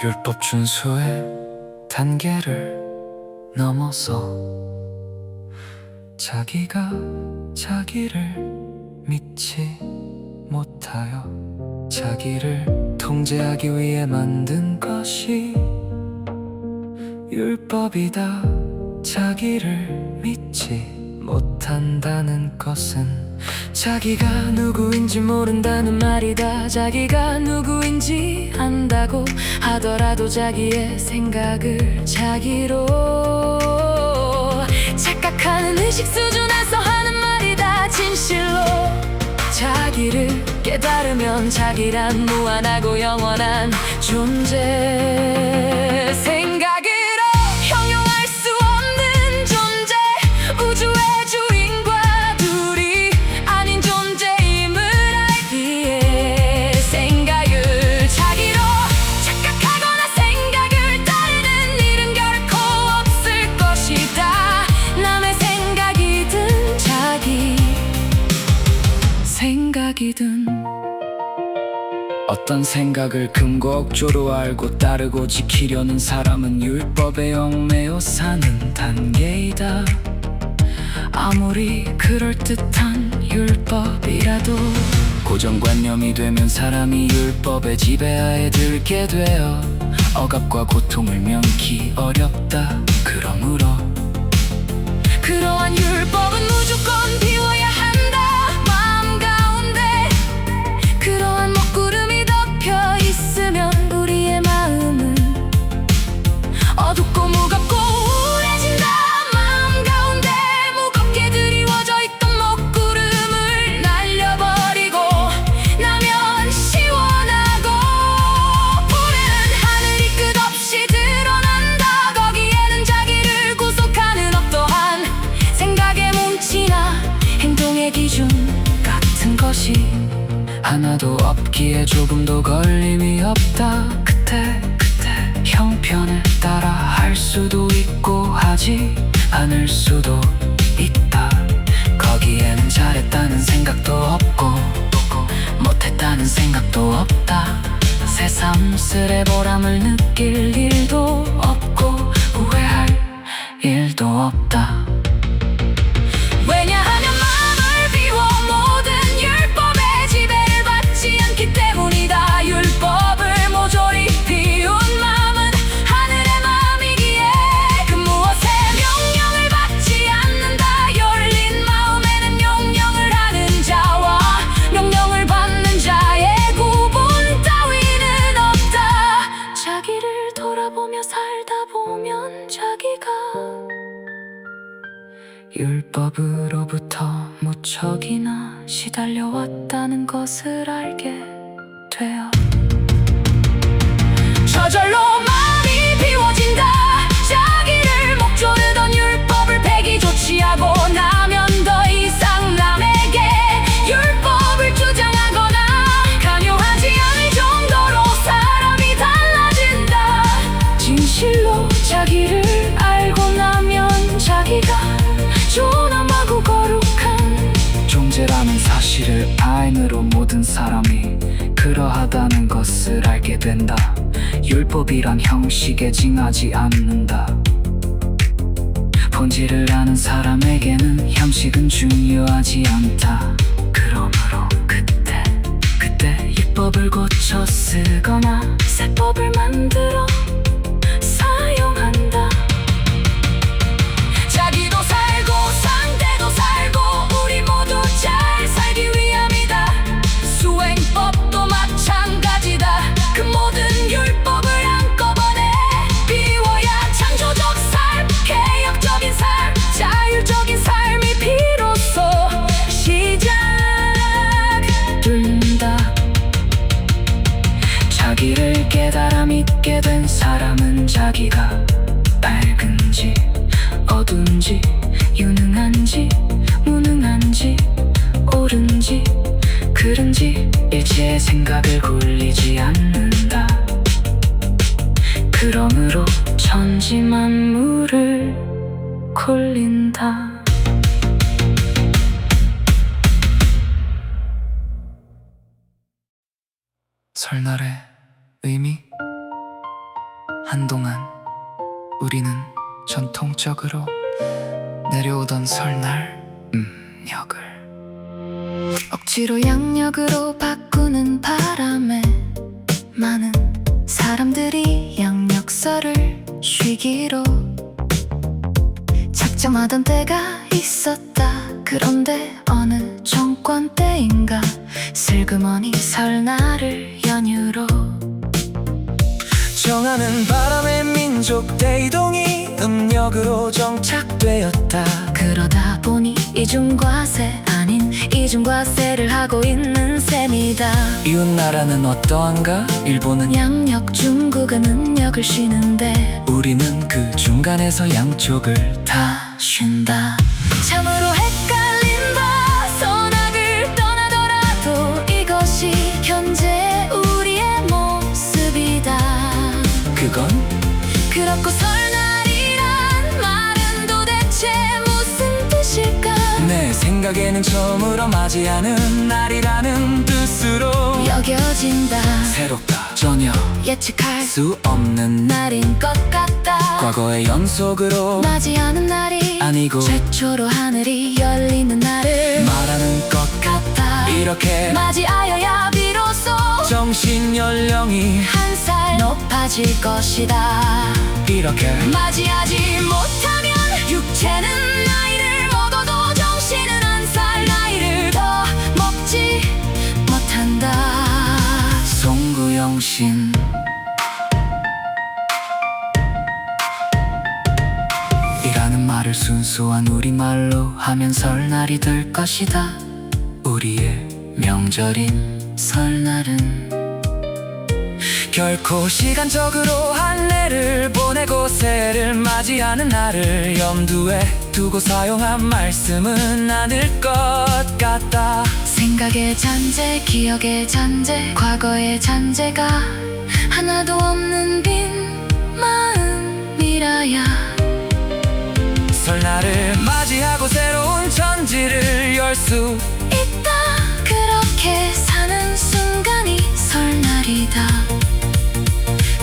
율법 준수의 단계를 넘어서 자기가 자기를 믿지 못하여 자기를 통제하기 위해 만든 것이 율법이다. 자기를 믿지 못한다는 것은 자기가 누구인지 모른다는 말이다. 자기가 누구인지 안다고 하더라도 자기의 생각을 자기로 착각하는 의식 수준에서 하는 말이다. 진실로 자기를 깨달으면 자기란 무한하고 영원한 존재, 생각으로 형용할 수 없는 존재, 우주의 주인과 둘이 아닌 존재임을 알기에 생각을 자기로 착각하거나 생각을 따르는 일은 결코 없을 것이다. 남의 생각이든 자기 생각이든 어떤 생각을 금곡조로 알고 따르고 지키려는 사람은 율법에 얽매여 사는 단계이다. 아무리 그럴듯한 율법이라도 고정관념이 되면 사람이 율법의 지배하에 들게 되어 억압과 고통을 면키 어렵다. 그러므로 그러한 율법은 무조건 비워야 한다. 마음 가운데 그러한 먹구름이 덮여 있으면 우리의 마음은 어둡고 무겁고 우울해진다. 마음 가운데 무겁게 드리워져 있던 먹구름을 날려버리고 나면 시원하고 푸른 하늘이 끝없이 드러난다. 거기에는 자기를 구속하는 어떠한 생각의 몸치나 행동의 기준 같은 것이 하나도 없기에 조금도 걸림이 없다. 그때 형편에 따라 할 수도 있고 하지 않을 수도 있다. 거기에는 잘했다는 생각도 없고 못했다는 생각도 없다. 새삼스레 보람을 느낄 일도 없고 후회할 일도 없다. 왜냐하면 마음을 비워 모든 율법의 지배를 받지 않기 때문이다. 율법을 모조리 비운 마음은 하늘의 마음이기에 그 무엇에 명령을 받지 않는다. 열린 마음에는 명령을 하는 자와 명령을 받는 자의 구분 따위는 없다. 자기를 돌아보며 살다 보면 자기가 율법으로부터 무척이나 시달려왔다는 것을 알게 되어 저절로 마음이 비워진다. 자기를 목조르던 율법을 배기 조치하고 나면 더 이상 남에게 율법을 주장하거나 강요하지 않을 정도로 사람이 달라진다. 진실로 자기를 알고 나면 자기가 조남하고 거룩한 존재라는 사실을 알므로 모든 사람이 그러하다는 것을 알게 된다. 율법이란 형식에 징하지 않는다. 본질을 아는 사람에게는 형식은 중요하지 않다. 그러므로 그때 율법을 고쳐 쓰거나 새 법을 만들어 사용한다. 자기도 살고 상대도 살고 우리 모두 잘 살기 위함이다. 수행법도 마찬가지다. 그 모든 율법을 한꺼번에 비워야 창조적 삶, 개혁적인 삶, 자율적인 삶이 비로소 시작된다. 자기를 깨달아 믿게 된 사람은 자기가 밝은지 어두운지 유능한지 무능한지 옳은지 그른지 일체의 생각을 굴리지 않는다. 그러므로 천지 만물을 굴린다. 설날의 의미? 한동안 우리는 전통적으로 내려오던 설날 음력을 억지로 양력으로 바꾸는 바람에 많은 사람들이 양력서를 쉬기로 작정하던 때가 있었다. 그런데 어느 정권 때인가 슬그머니 설날을 연휴로 정하는 바람에 민족 대이동이 음력으로 정착되었다. 그러다 보니 이중과세 아닌 이중과세를 하고 있는 셈이다. 이웃나라는 어떠한가? 일본은 양력, 중국은 음력을 쉬는데 우리는 그 중간에서 양쪽을 다 쉰다. 참으로 헷갈린다. 선악을 떠나더라도 이것이 현재 우리의 모습이다. 그건 그렇고 설날이란 말은 도대체 무슨 뜻일까? 내 생각에는 처음으로 맞이하는 날이라는 뜻으로 여겨진다. 새롭다. 전혀 예측할 수 없는 날인 것 같다. 과거의 연속으로 맞이하는 날이 아니고 최초로 하늘이 열리는 날을 말하는 것 같다. 이렇게 맞이하여야 비로소 정신 연령이 한 살 높아질 것이다. 이렇게 맞이하지 못하면 육체는 나이를 먹어도 정신은 한 살 나이를 더 먹지 못한다. 송구영신. 이라는 말을 순수한 우리말로 하면 설날이 될 것이다. 우리의 명절인 설날은 결코 시간적으로 한 해를 보내고 새해를 맞이하는 날을 염두에 두고 사용한 말씀은 아닐 것 같다. 생각의 잔재, 기억의 잔재, 과거의 잔재가 하나도 없는 빈 마음이라야 설날을 맞이하고 새로운 천지를 열 수 있다. 그렇게 사는 순간이 설날이다.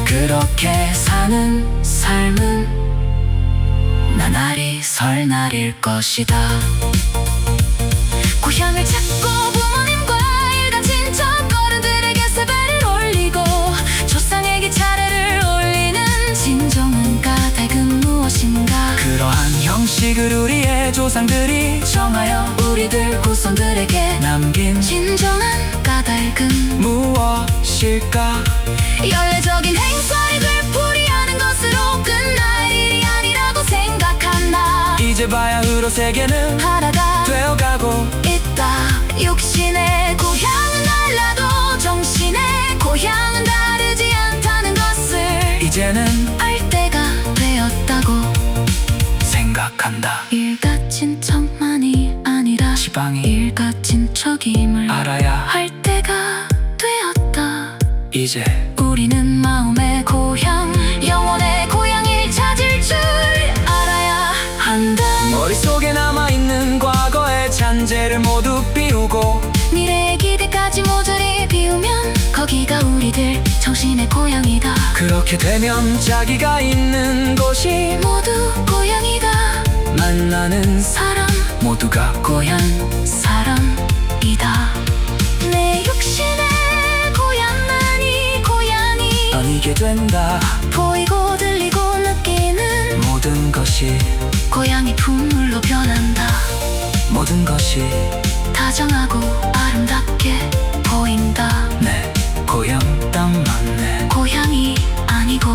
그렇게 사는 삶은 나날이 설날일 것이다. 고향을 찾고 부모님과 일가 친척 어른들에게 세배를 올리고 조상에게 차례를 올리는 진정한 까닭은 무엇인가? 그러한 형식을 우리의 조상들이 정하여 우리들 후손들에게 남긴 진정한 까닭은 무엇일까? 연례적인 행사를 되풀이하는 것으로 끝날 일이 아니라고 생각한다. 이제 봐야 흐로 세계는 하나가 되어가고 있다. 육신의 고향은 달라도 정신의 고향은 다르지 않다는 것을 이제는 알 때가 되었다고 생각한다. 일가 친척만이 아니라 지방이 일가 친척임을 알아야 할 때가 되었다. 이제 우리는 마음의 고향, 영혼의 고향을 찾을 줄 알아야 한다. 머릿속에 남아있는 과거의 잔재를 모두 비우고 미래의 기대까지 모조리 비우면 거기가 우리들 정신의 고향이다. 그렇게 되면 자기가 있는 곳이 모두 고향이다. 만나는 사람 모두가 고향 사람이다. 내 육신의 고향만이 고향이 아니게 된다. 보이고 들리고 느끼는 모든 것이 고향이 풍물로 변한다. 모든 것이 다정하고 아름답게 보인다. 내 고향 땅만 내 고향이 아니고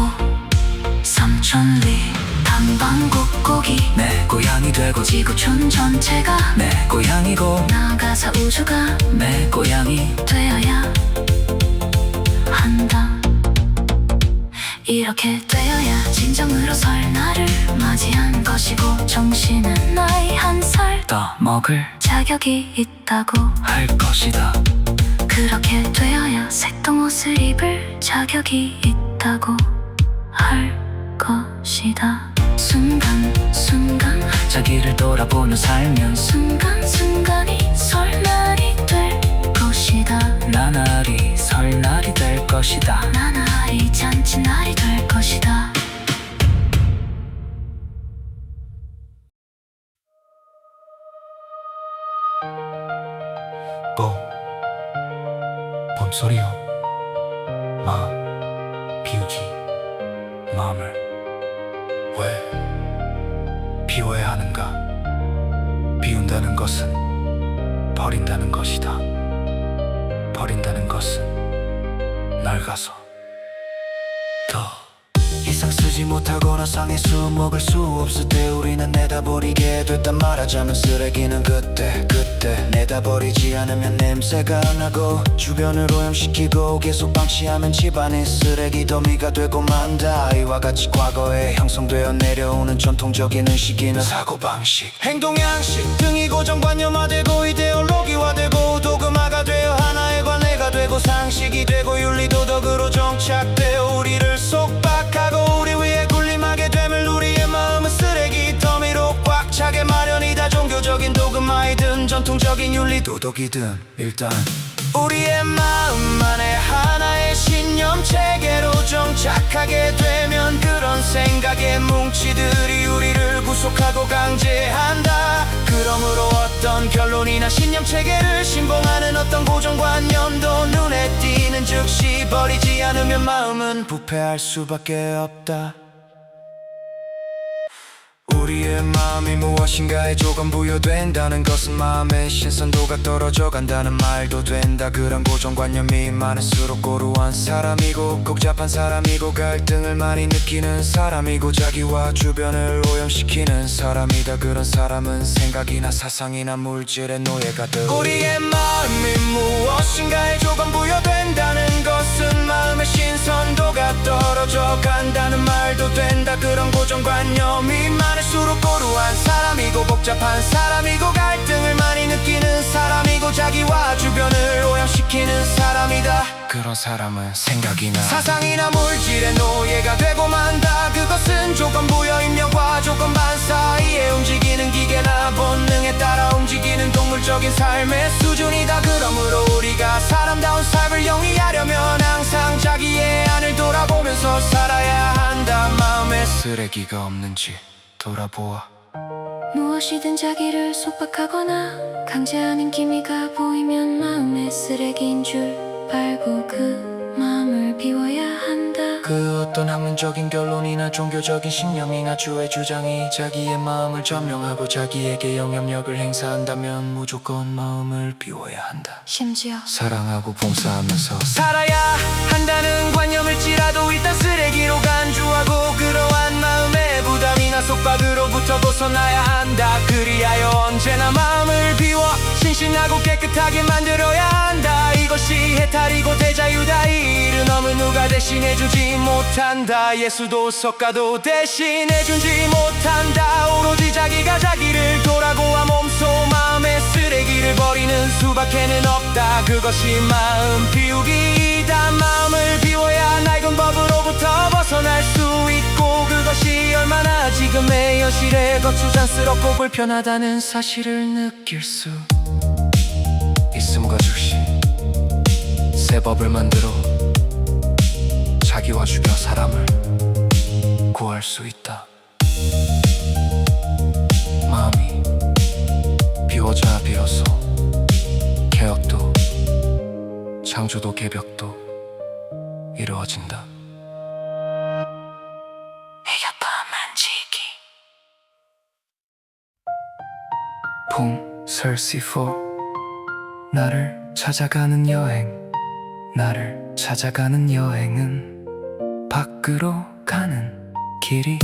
삼천리 방방곡곡이 내 고향이 되고 지구촌 전체가 내 고향이고 나가사 우주가 내 고향이 되어야 한다. 이렇게 되어야 진정으로 설날을 맞이한 것이고 정신은 나이 한 살 더 먹을 자격이 있다고 할 것이다. 그렇게 되어야 색동옷을 입을 자격이 있다고 할 것이다. 순간순간 자기를 돌아보며 살면 순간순간이 설날이 될 것이다. 나날이 설날이 될 것이다. 나날이 잔치날이 될 것이다. 봄소리여 마음 비우지 마음을 왜 비워야 하는가. 비운다는 것은 버린다는 것이다. 버린다는 것은 낡아서 더 이상 쓰지 못하거나 상해수 먹을 수 없을 때 우리는 내다버리게 됐단 말하자면 쓰레기는 그때 내다버리지 않으면 냄새가 나고 주변을 오염시키고 계속 방치하면 집안이 쓰레기 더미가 되고 만다. 이와 같이 과거에 형성되어 내려오는 전통적인 의식이나 사고방식 행동 양식 등이 고정관념화되고 이데올로기화되고 도그마가 되어 하나의 관례가 되고 상식이 되고 윤리도덕으로 정착되어 우리를 속박하고 우리 위에 군림하게 되면 우리의 마음은 쓰레기 더미로 꽉 차게 마련이다. 종교적인 도그마이든 전통적인 윤리도덕이든 일단 우리의 마음 안에 하나의 신념 체계로 정착하게 되면 그런 생각의 뭉치들이 우리를 구속하고 강제한다. 그러므로 어떤 결론이나 신념 체계를 신봉하는 어떤 고정관념도 눈에 띄는 즉시 버리지 않으면 마음은 부패할 수밖에 없다. 우리의 마음이 무엇인가에 조금 부여된다는 것은 마음의 신선도가 떨어져 간다는 말도 된다. 그런 고정관념이 많을수록 고루한 사람이고 복잡한 사람이고 갈등을 많이 느끼는 사람이고 자기와 주변을 오염시키는 사람이다. 그런 사람은 생각이나 사상이나 물질의 노예가 돼. 우리의 마음이 무엇인가에 조금 부여된다는 것은 마음의 신선도가 떨어져 간다는 말도 된다. 그런 고정관념이 많을수록 고루한 사람이고 복잡한 사람이고 갈등을 많이 느끼는 사람이고 자기와 주변을 오염시키는 사람이다. 그런 사람은 생각이나 사상이나 물질의 노예가 되고 만다. 그것은 조건부여 입력과 조건반 사이에 움직이는 기계나 본능에 따라 움직이는 동물적인 삶의 수준이다. 그러므로 우리가 사람다운 삶을 영위하려면 항상 자기의 안을 돌아보면서 살아야 한다. 마음에 쓰레기가 없는지 돌아보아. 무엇이든 자기를 속박하거나 강제하는 기미가 보이면 마음의 쓰레기인 줄 알고 그 마음을 비워야 한다. 그 어떤 학문적인 결론이나 종교적인 신념이나 주의 주장이 자기의 마음을 점령하고 자기에게 영향력을 행사한다면 무조건 마음을 비워야 한다. 심지어 사랑하고 봉사하면서 살아야 한다는 관념을지라도 일단 쓰레기로 간주하고 그러한 마음의 부담이나 속박으로부터 벗어나야 한다. 그리하여 언제나 마음을 비워 신신하고 깨끗하게 만들어야 한다. 이것이 해탈이고 대자유다. 이 일은 어느 누가 대신해주지 못한다. 예수도 석가도 대신해주지 못한다. 오로지 자기가 자기를 돌아보아 몸소 마음의 쓰레기를 버리는 수밖에는 없다. 그것이 마음 비우기이다. 마음을 비워야 낡은 법으로부터 벗어날 수 있고 그것이 얼마나 지금의 현실에 거추장스럽고 불편하다는 사실을 느낄 수 있음과 즉시 새 법을 만들어 자기와 주변 사람을 구할 수 있다. 마음이 비워져야 비로소 개혁도 창조도 개벽도 이루어진다. 이겨봐 만지기. 봄 설시포 나를 찾아가는 여행. 나를 찾아가는 여행은 밖으로 가는 길이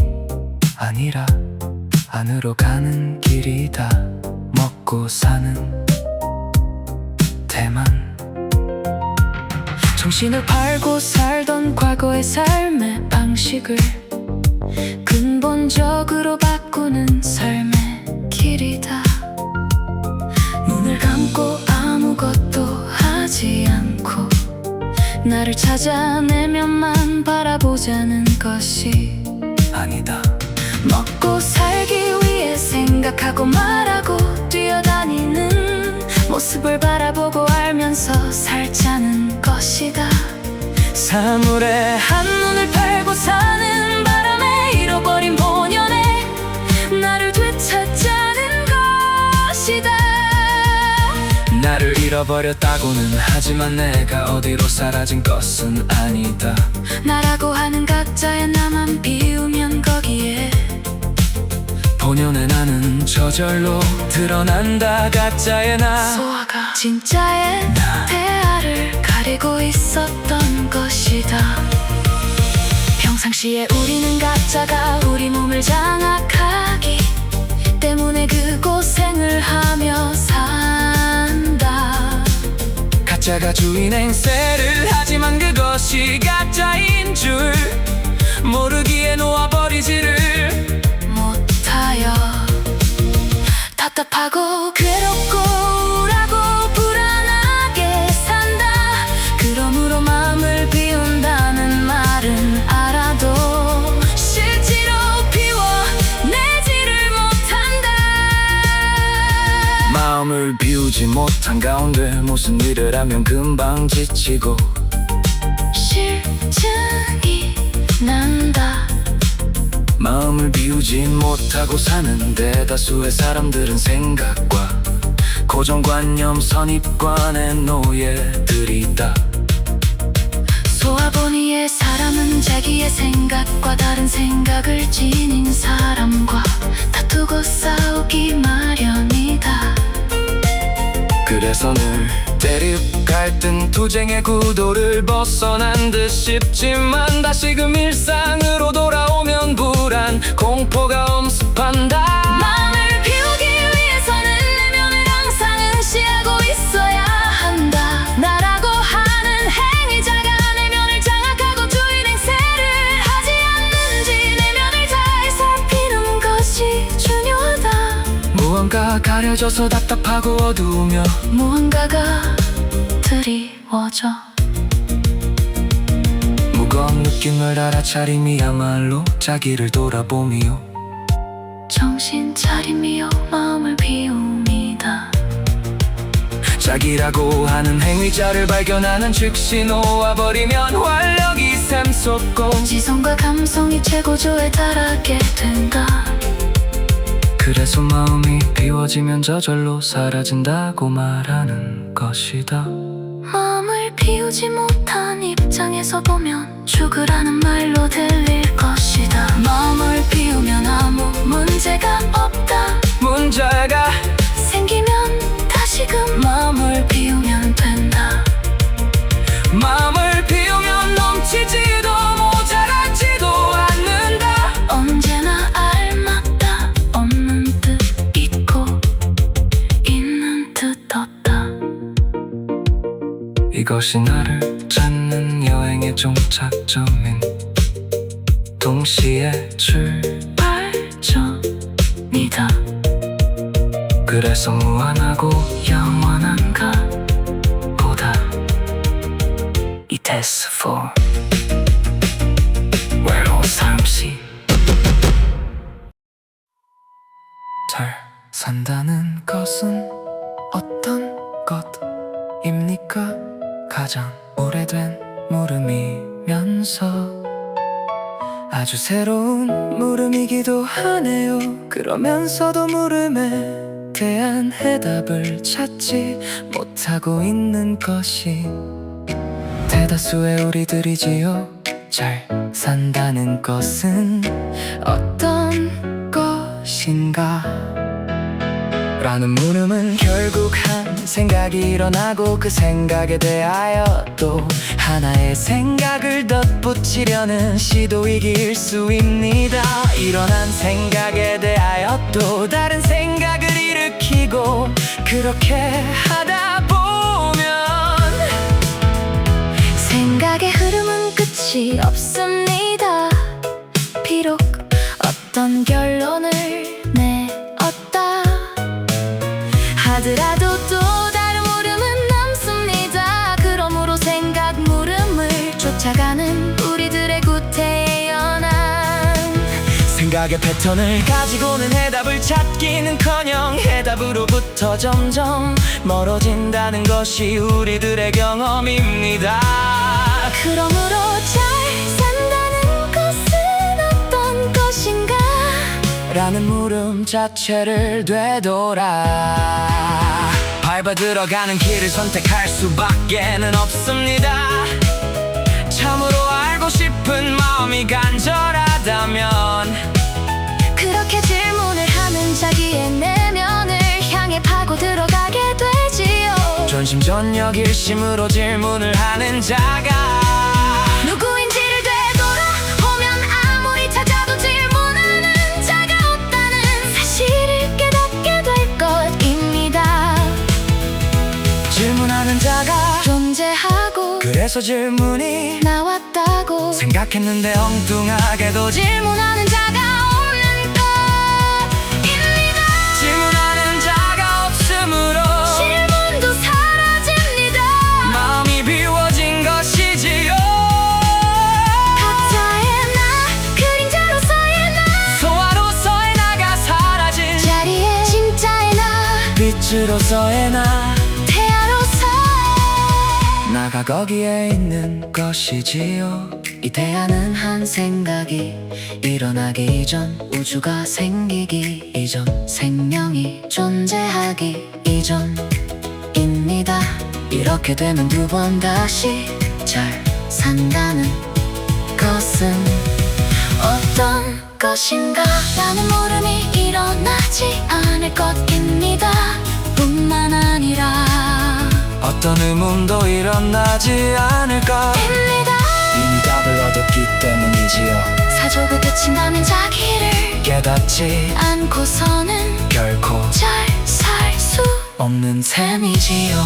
아니라 안으로 가는 길이다. 먹고 사는 대만 정신을 팔고 살던 과거의 삶의 방식을 근본적으로 바꾸는 삶의 길이다. 눈을 감고 아무것도 하지 않고 나를 찾아내면만 바라보자는 것이 아니다. 먹고 살기 위해 생각하고 말하고 뛰어다니는 모습을 바라보고 알면서 살자는 것이다. 사물에 한눈을 팔고 사는 바람에 잃어버린 본연의 나를 되찾자는 것이다. 나를 잃어 잊어버렸다고는 하지만 내가 어디로 사라진 것은 아니다. 나라고 하는 가짜의 나만 비우면 거기에 본연의 나는 저절로 드러난다. 가짜의 나 소화가 진짜의 대화를 가리고 있었던 것이다. 평상시에 우리는 가짜가 우리 몸을 장악하기 때문에 그 고생을 하며 산다. 가짜가 주인 행세를 하지만 그것이 가짜인 줄 모르기에 놓아버리지를 못하여 답답하고 괴롭고 우울하고 불안하게 산다. 그러므로 마음을 비운다는 말은 알아도 실제로 비워내지를 못한다. 마음을 비우지 못한 가운데 무슨 일을 하면 금방 지치고 실증이 난다. 마음을 비우지 못하고 사는 대다수의 사람들은 생각과 고정관념 선입관의 노예들이다. 소아본이의 사람은 자기의 생각과 다른 생각을 지닌 사람과 다투고 싸우기 마련이다. 그래서 늘 대립, 갈등, 투쟁의 구도를 벗어난 듯 싶지만 다시금 일상으로 돌아오면 불안, 공포가 엄습한다. 마음을 비우기 위해서는 내면을 항상 응시하고 있어야 한다. 나라고 하는 행위자가 내면을 장악하고 주인 행세를 하지 않는지 내면을 잘 살피는 것이 중요하다. 무언가 가려져서 답답하고 어두우며 무언가가 드리워져 무거운 느낌을 알아차림이야말로 자기를 돌아봄이요 정신 차림이요 마음을 비움이다. 자기라고 하는 행위자를 발견하는 즉시 놓아버리면 활력이 샘솟고 지성과 감성이 최고조에 달하게 된다. 그래서 마음이 비워지면 저절로 사라진다고 말하는 것이다. 마음을 비우지 못한 입장에서 보면 죽으라는 말로 들릴 것이다. 마음을 비우면 아무 문제가 없다. 문제가 생기면 다시금 마음을 비우면 된다. 마음을 비우면 넘치지도 모자라지도 않는다. 언제나 알맞다 없는 듯 있고 있는 듯 없다. 이것이 나를 찾는 여행의 종착점인 동시에 출발점이다. 그래서 무한하고 영원한가 보다 이 테스트 for 외로운 삶시 잘 산다는 것은 어떤 것입니까? 가장 오래된 물음이면서 아주 새로운 물음이기도 하네요. 그러면서도 물음에 대한 해답을 찾지 못하고 있는 것이 대다수의 우리들이지요. 잘 산다는 것은 어떤 것인가? 라는 물음은 결국 한 생각이 일어나고 그 생각에 대하여 또 하나의 생각을 덧붙이려는 시도이길 수입니다. 일어난 생각에 대하여 또 다른 생각을 일으키고 그렇게 하다 보면 생각의 흐름은 끝이 없습니다. 비록 어떤 결론을 내었다 하더라도 또 다른 물음은 남습니다. 그러므로 생각 물음을 쫓아가는 우리들의 구태에 연한 생각의 패턴을 가지고는 해답을 찾기는커녕 해답으로부터 점점 멀어진다는 것이 우리들의 경험입니다. 그러므로 잘 산다는 것은 어떤 것인가? 라는 물음 자체를 되돌아 밟아 들어가는 길을 선택할 수밖에는 없습니다. 참으로 알고 싶은 마음이 간절하다면 그렇게 질문을 하는 자기의 내면을 향해 파고 들어가게 되지요. 전심전력 일심으로 질문을 하는 자가 누구인지를 되돌아보면 아무리 찾아도 질문하는 자가 없다는 사실을 깨닫게 될 것입니다. 질문하는 자가 존재하고 그래서 질문이 나왔다고 생각했는데 엉뚱하게도 질문하는 자가 없는 것입니다. 질문하는 자가 없으므로 질문도 사라집니다. 마음이 비워진 것이지요. 각자의 나 그림자로서의 나 소화로서의 나가 사라진 자리에 진짜의 나 빛으로서의 나 태아로서 나가 거기에 있는 것이지요. 이 태아는 한 생각이 일어나기 이전 우주가 생기기 이전 생명이 존재하기 이전입니다. 이렇게 되면 두 번 다시 잘 산다는 것은 어떤 것인가 라는 물음이 일어나지 않을 것입니다. 뿐만 아니라 어떤 의문도 일어나지 않을 것 입니다. 이미 답을 얻었기 때문이지요. 사족을 그친다면 자기를 깨닫지 않고서는 결코 잘 살 수 없는 셈이지요.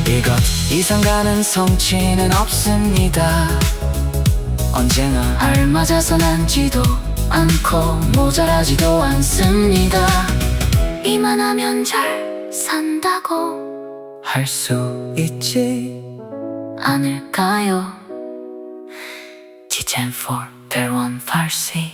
이것 이상 가능성치는 없습니다. 언제나 알맞아서 남지도 않고 모자라지도 않습니다. 이만하면 잘 산다고 할 수 있지 않을까요? 지젠 for 대원 farsi